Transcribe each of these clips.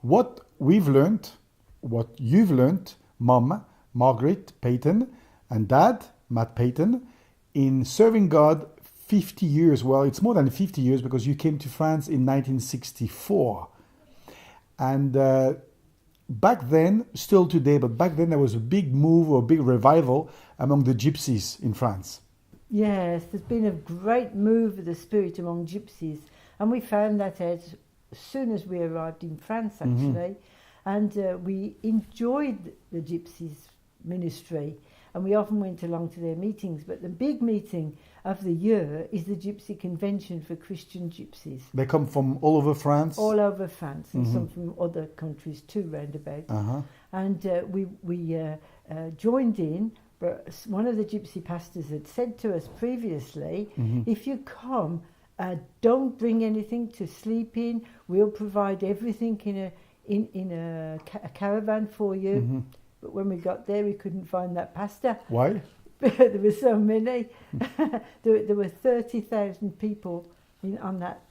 what we've learned, what you've learned, Mom, Margaret Paton, and Dad, Matt Paton, in serving God 50 years. Well, it's more than 50 years because you came to France in 1964. And back then, still today, but back then there was a big move or a big revival among the gypsies in France. Yes, there's been a great move of the Spirit among gypsies. And we found that out as soon as we arrived in France, actually. And we enjoyed the gypsies ministry. And we often went along to their meetings. But the big meeting of the year is the Gypsy Convention for Christian Gypsies. They come from all over France? All over France, and some from other countries too, roundabout. And we joined in, but one of the gypsy pastors had said to us previously, if you come, don't bring anything to sleep in. We'll provide everything in a caravan for you. But when we got there, we couldn't find that pastor. Why? There were so many. there were 30,000 people on that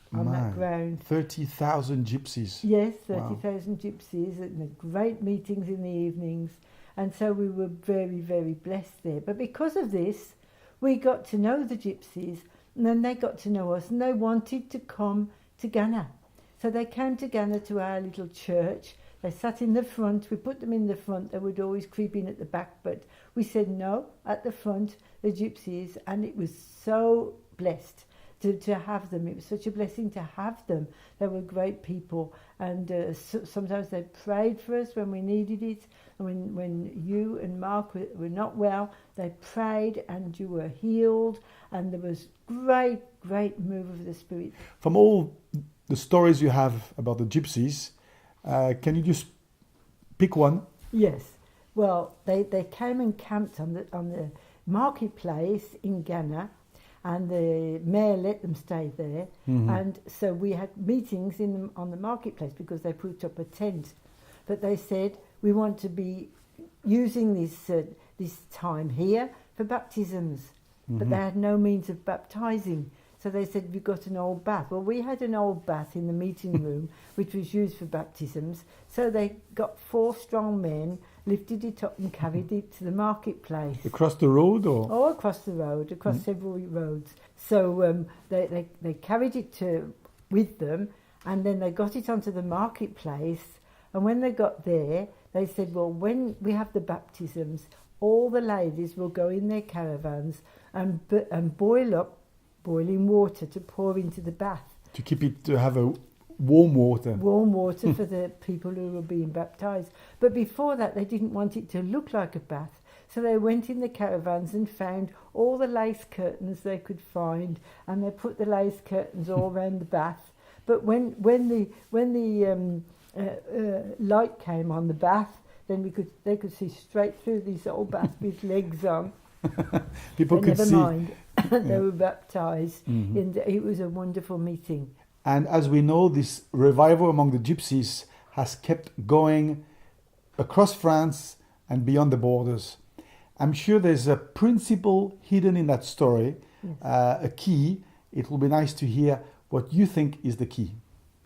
ground. 30,000 gypsies. Yes, 30,000 gypsies, and great meetings in the evenings. And so we were very, very blessed there. But because of this, we got to know the gypsies, and then they got to know us, and they wanted to come to Ghana. So they came to Ghana to our little church. They sat in the front. We put them in the front. They would always creep in at the back, but we said no, at the front, the gypsies, and it was so blessed to have them. It was such a blessing to have them. They were great people, and sometimes they prayed for us when we needed it. And when you and Mark were not well, they prayed and you were healed, and there was great move of the Spirit. From all the stories you have about the gypsies, can you just pick one? Yes. Well, they came and camped on the marketplace in Ghana, and the mayor let them stay there. And so we had meetings on the marketplace because they put up a tent. But they said, we want to be using this time here for baptisms. But they had no means of baptizing. So they said, we've got an old bath. Well, we had an old bath in the meeting room, which was used for baptisms. So they got 4 strong men, lifted it up and carried it to the marketplace. Across the road, or? Oh, across the road, across several roads. So they carried it with them, and then they got it onto the marketplace. And when they got there, they said, well, when we have the baptisms, all the ladies will go in their caravans and boiling water to pour into the bath. To have a warm water. Warm water for the people who were being baptised. But before that, they didn't want it to look like a bath. So they went in the caravans and found all the lace curtains they could find, and they put the lace curtains all around the bath. But when the light came on the bath, then they could see straight through this old bath with legs on. People could see. Never mind. They were baptised. It was a wonderful meeting. And as we know, this revival among the gypsies has kept going across France and beyond the borders. I'm sure there's a principle hidden in that story, a key. It will be nice to hear what you think is the key.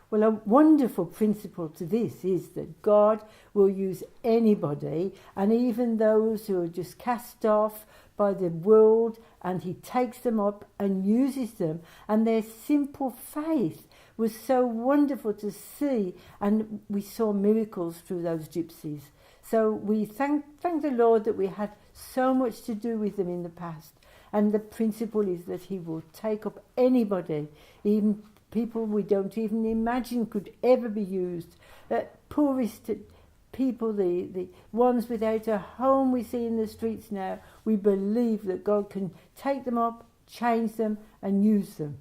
Well, a wonderful principle to this is that God will use anybody, and even those who are just cast off by the world, and he takes them up and uses them. And their simple faith was so wonderful to see, and we saw miracles through those gypsies. So we thank the Lord that we had so much to do with them in the past. And the principle is that he will take up anybody, even people we don't even imagine could ever be used. Poorest people, the ones without a home we see in the streets now, we believe that God can take them up, change them and use them.